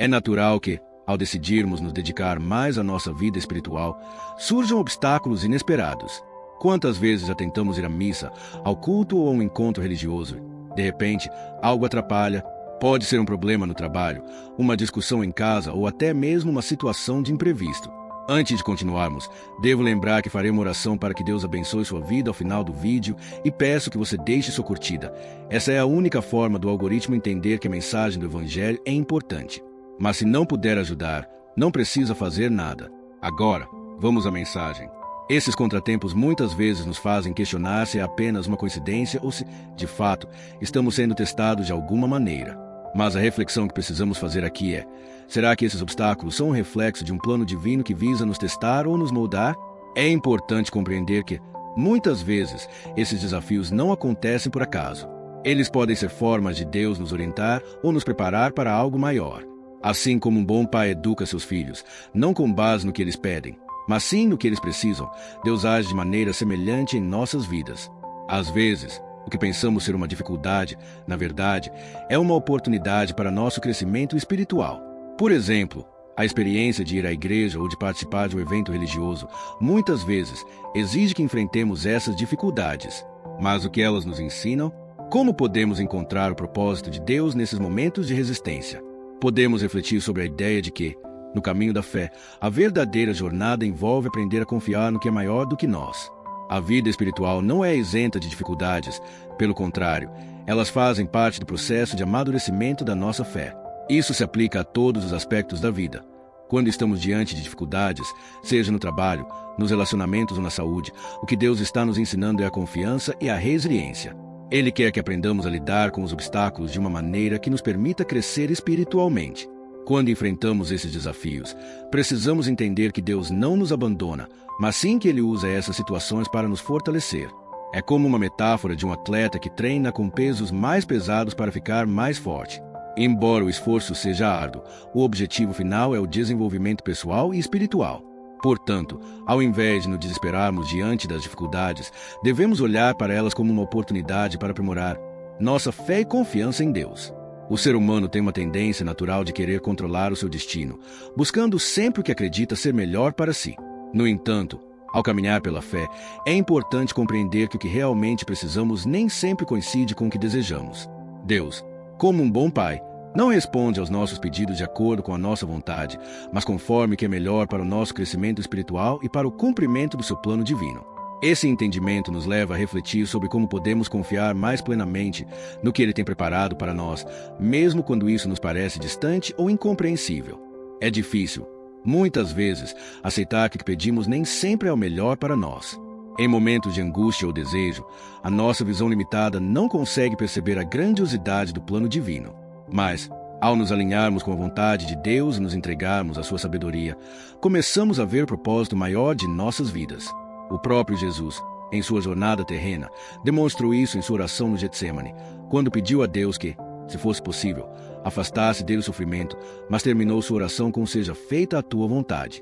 É natural que, ao decidirmos nos dedicar mais à nossa vida espiritual, surjam obstáculos inesperados. Quantas vezes já tentamos ir à missa, ao culto ou a um encontro religioso? De repente, algo atrapalha. Pode ser um problema no trabalho, uma discussão em casa ou até mesmo uma situação de imprevisto. Antes de continuarmos, devo lembrar que farei uma oração para que Deus abençoe sua vida ao final do vídeo e peço que você deixe sua curtida. Essa é a única forma do algoritmo entender que a mensagem do Evangelho é importante. Mas se não puder ajudar, não precisa fazer nada. Agora, vamos à mensagem. Esses contratempos muitas vezes nos fazem questionar se é apenas uma coincidência ou se, de fato, estamos sendo testados de alguma maneira. Mas a reflexão que precisamos fazer aqui é: será que esses obstáculos são um reflexo de um plano divino que visa nos testar ou nos moldar? É importante compreender que, muitas vezes, esses desafios não acontecem por acaso. Eles podem ser formas de Deus nos orientar ou nos preparar para algo maior. Assim como um bom pai educa seus filhos, não com base no que eles pedem, mas sim no que eles precisam, Deus age de maneira semelhante em nossas vidas. Às vezes, o que pensamos ser uma dificuldade, na verdade, é uma oportunidade para nosso crescimento espiritual. Por exemplo, a experiência de ir à igreja ou de participar de um evento religioso, muitas vezes, exige que enfrentemos essas dificuldades. Mas o que elas nos ensinam? Como podemos encontrar o propósito de Deus nesses momentos de resistência? Podemos refletir sobre a ideia de que, no caminho da fé, a verdadeira jornada envolve aprender a confiar no que é maior do que nós. A vida espiritual não é isenta de dificuldades, pelo contrário, elas fazem parte do processo de amadurecimento da nossa fé. Isso se aplica a todos os aspectos da vida. Quando estamos diante de dificuldades, seja no trabalho, nos relacionamentos ou na saúde, o que Deus está nos ensinando é a confiança e a resiliência. Ele quer que aprendamos a lidar com os obstáculos de uma maneira que nos permita crescer espiritualmente. Quando enfrentamos esses desafios, precisamos entender que Deus não nos abandona, mas sim que Ele usa essas situações para nos fortalecer. É como uma metáfora de um atleta que treina com pesos mais pesados para ficar mais forte. Embora o esforço seja árduo, o objetivo final é o desenvolvimento pessoal e espiritual. Portanto, ao invés de nos desesperarmos diante das dificuldades, devemos olhar para elas como uma oportunidade para aprimorar nossa fé e confiança em Deus. O ser humano tem uma tendência natural de querer controlar o seu destino, buscando sempre o que acredita ser melhor para si. No entanto, ao caminhar pela fé, é importante compreender que o que realmente precisamos nem sempre coincide com o que desejamos. Deus, como um bom pai, não responde aos nossos pedidos de acordo com a nossa vontade, mas conforme o que é melhor para o nosso crescimento espiritual e para o cumprimento do seu plano divino. Esse entendimento nos leva a refletir sobre como podemos confiar mais plenamente no que Ele tem preparado para nós, mesmo quando isso nos parece distante ou incompreensível. É difícil, muitas vezes, aceitar que o que pedimos nem sempre é o melhor para nós. Em momentos de angústia ou desejo, a nossa visão limitada não consegue perceber a grandiosidade do plano divino. Mas, ao nos alinharmos com a vontade de Deus e nos entregarmos à sua sabedoria, começamos a ver o propósito maior de nossas vidas. O próprio Jesus, em sua jornada terrena, demonstrou isso em sua oração no Getsemane, quando pediu a Deus que, se fosse possível, afastasse dele o sofrimento, mas terminou sua oração com "seja feita a tua vontade".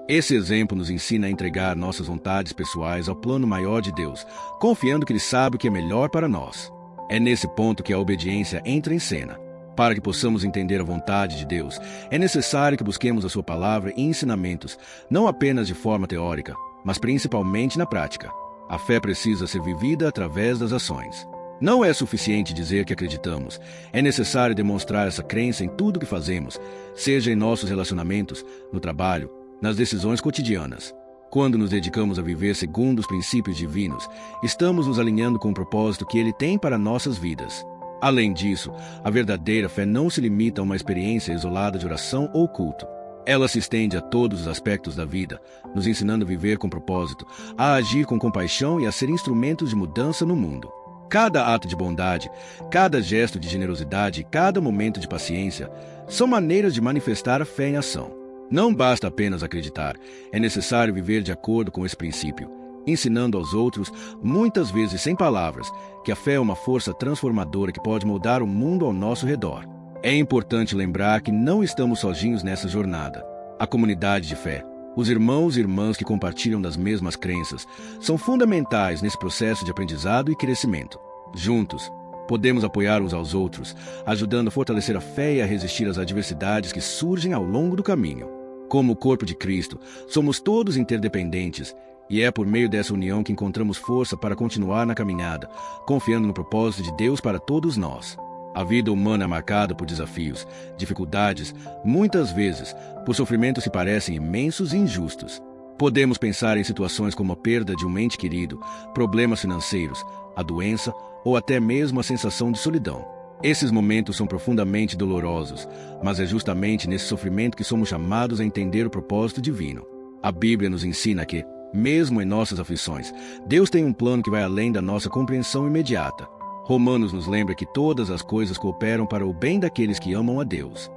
Esse exemplo nos ensina a entregar nossas vontades pessoais ao plano maior de Deus, confiando que Ele sabe o que é melhor para nós. É nesse ponto que a obediência entra em cena. Para que possamos entender a vontade de Deus, é necessário que busquemos a sua palavra e ensinamentos, não apenas de forma teórica, mas principalmente na prática. A fé precisa ser vivida através das ações. Não é suficiente dizer que acreditamos. É necessário demonstrar essa crença em tudo que fazemos, seja em nossos relacionamentos, no trabalho, nas decisões cotidianas. Quando nos dedicamos a viver segundo os princípios divinos, estamos nos alinhando com o propósito que Ele tem para nossas vidas. Além disso, a verdadeira fé não se limita a uma experiência isolada de oração ou culto. Ela se estende a todos os aspectos da vida, nos ensinando a viver com propósito, a agir com compaixão e a ser instrumentos de mudança no mundo. Cada ato de bondade, cada gesto de generosidade e cada momento de paciência são maneiras de manifestar a fé em ação. Não basta apenas acreditar, é necessário viver de acordo com esse princípio, ensinando aos outros, muitas vezes sem palavras, que a fé é uma força transformadora que pode moldar o mundo ao nosso redor. É importante lembrar que não estamos sozinhos nessa jornada. A comunidade de fé, os irmãos e irmãs que compartilham das mesmas crenças, são fundamentais nesse processo de aprendizado e crescimento. Juntos, Podemos apoiar uns aos outros, ajudando a fortalecer a fé e a resistir às adversidades que surgem ao longo do caminho. Como o corpo de Cristo, somos todos interdependentes, e é por meio dessa união que encontramos força para continuar na caminhada, confiando no propósito de Deus para todos nós. A vida humana é marcada por desafios, dificuldades, muitas vezes, por sofrimentos que parecem imensos e injustos. Podemos pensar em situações como a perda de um ente querido, problemas financeiros, a doença ou até mesmo a sensação de solidão. Esses momentos são profundamente dolorosos, mas é justamente nesse sofrimento que somos chamados a entender o propósito divino. A Bíblia nos ensina que, mesmo em nossas aflições, Deus tem um plano que vai além da nossa compreensão imediata. Romanos nos lembra que todas as coisas cooperam para o bem daqueles que amam a Deus.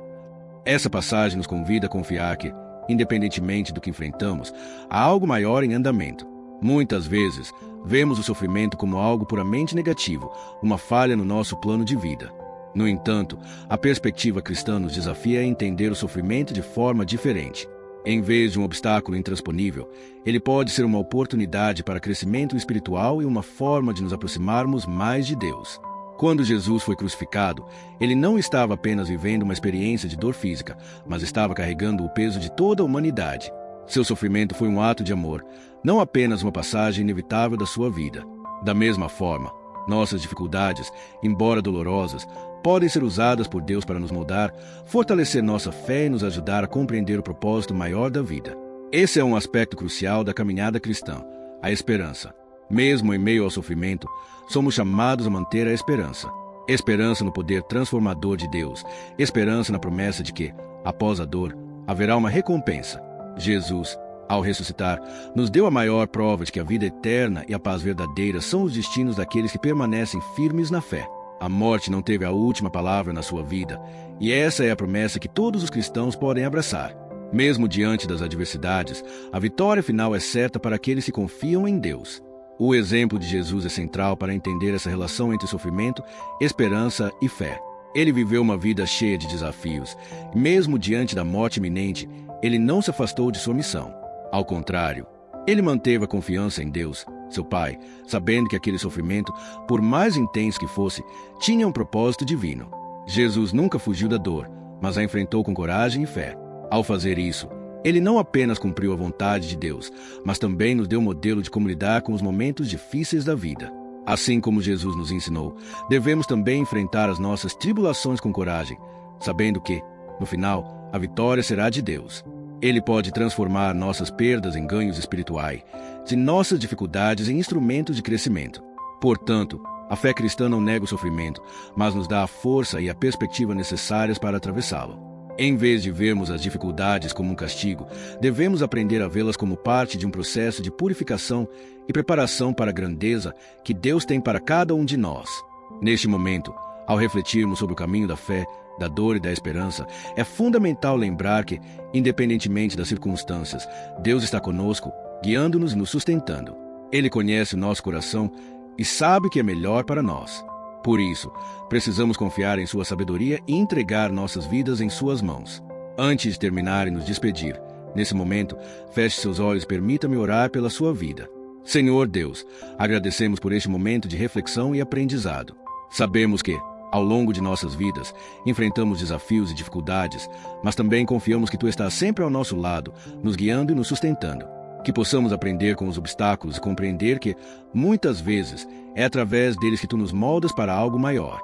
Essa passagem nos convida a confiar que, independentemente do que enfrentamos, há algo maior em andamento. Muitas vezes, vemos o sofrimento como algo puramente negativo, uma falha no nosso plano de vida. No entanto, a perspectiva cristã nos desafia a entender o sofrimento de forma diferente. Em vez de um obstáculo intransponível, ele pode ser uma oportunidade para crescimento espiritual e uma forma de nos aproximarmos mais de Deus. Quando Jesus foi crucificado, ele não estava apenas vivendo uma experiência de dor física, mas estava carregando o peso de toda a humanidade. Seu sofrimento foi um ato de amor, não apenas uma passagem inevitável da sua vida. Da mesma forma, nossas dificuldades, embora dolorosas, podem ser usadas por Deus para nos moldar, fortalecer nossa fé e nos ajudar a compreender o propósito maior da vida. Esse é um aspecto crucial da caminhada cristã, a esperança. Mesmo em meio ao sofrimento, somos chamados a manter a esperança. Esperança no poder transformador de Deus. Esperança na promessa de que, após a dor, haverá uma recompensa. Jesus, ao ressuscitar, nos deu a maior prova de que a vida eterna e a paz verdadeira são os destinos daqueles que permanecem firmes na fé. A morte não teve a última palavra na sua vida, e essa é a promessa que todos os cristãos podem abraçar. Mesmo diante das adversidades, a vitória final é certa para aqueles que confiam em Deus. O exemplo de Jesus é central para entender essa relação entre sofrimento, esperança e fé. Ele viveu uma vida cheia de desafios, e mesmo diante da morte iminente, ele não se afastou de sua missão. Ao contrário, ele manteve a confiança em Deus, seu Pai, sabendo que aquele sofrimento, por mais intenso que fosse, tinha um propósito divino. Jesus nunca fugiu da dor, mas a enfrentou com coragem e fé. Ao fazer isso, ele não apenas cumpriu a vontade de Deus, mas também nos deu um modelo de como lidar com os momentos difíceis da vida. Assim como Jesus nos ensinou, devemos também enfrentar as nossas tribulações com coragem, sabendo que, no final, a vitória será de Deus. Ele pode transformar nossas perdas em ganhos espirituais e nossas dificuldades em instrumentos de crescimento. Portanto, a fé cristã não nega o sofrimento, mas nos dá a força e a perspectiva necessárias para atravessá-lo. Em vez de vermos as dificuldades como um castigo, devemos aprender a vê-las como parte de um processo de purificação e preparação para a grandeza que Deus tem para cada um de nós. Neste momento, ao refletirmos sobre o caminho da fé, da dor e da esperança, é fundamental lembrar que, independentemente das circunstâncias, Deus está conosco, guiando-nos e nos sustentando. Ele conhece o nosso coração e sabe o que é melhor para nós. Por isso, precisamos confiar em sua sabedoria e entregar nossas vidas em suas mãos. Antes de terminar e nos despedir, nesse momento, feche seus olhos e permita-me orar pela sua vida. Senhor Deus, agradecemos por este momento de reflexão e aprendizado. Sabemos que, ao longo de nossas vidas, enfrentamos desafios e dificuldades, mas também confiamos que Tu estás sempre ao nosso lado, nos guiando e nos sustentando. Que possamos aprender com os obstáculos e compreender que, muitas vezes, é através deles que Tu nos moldas para algo maior.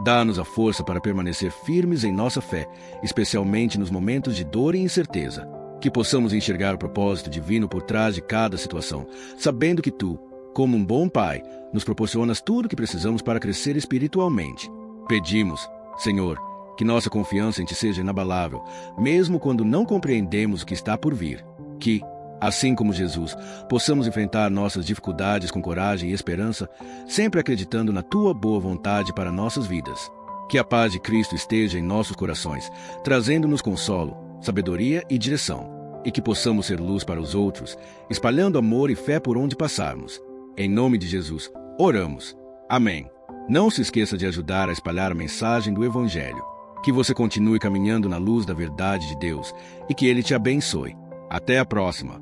Dá-nos a força para permanecer firmes em nossa fé, especialmente nos momentos de dor e incerteza. Que possamos enxergar o propósito divino por trás de cada situação, sabendo que Tu, como um bom Pai, nos proporcionas tudo o que precisamos para crescer espiritualmente. Pedimos, Senhor, que nossa confiança em Ti seja inabalável, mesmo quando não compreendemos o que está por vir. Que, assim como Jesus, possamos enfrentar nossas dificuldades com coragem e esperança, sempre acreditando na Tua boa vontade para nossas vidas. Que a paz de Cristo esteja em nossos corações, trazendo-nos consolo, sabedoria e direção, e que possamos ser luz para os outros, espalhando amor e fé por onde passarmos. Em nome de Jesus, oramos. Amém. Não se esqueça de ajudar a espalhar a mensagem do Evangelho. Que você continue caminhando na luz da verdade de Deus e que Ele te abençoe. Até a próxima.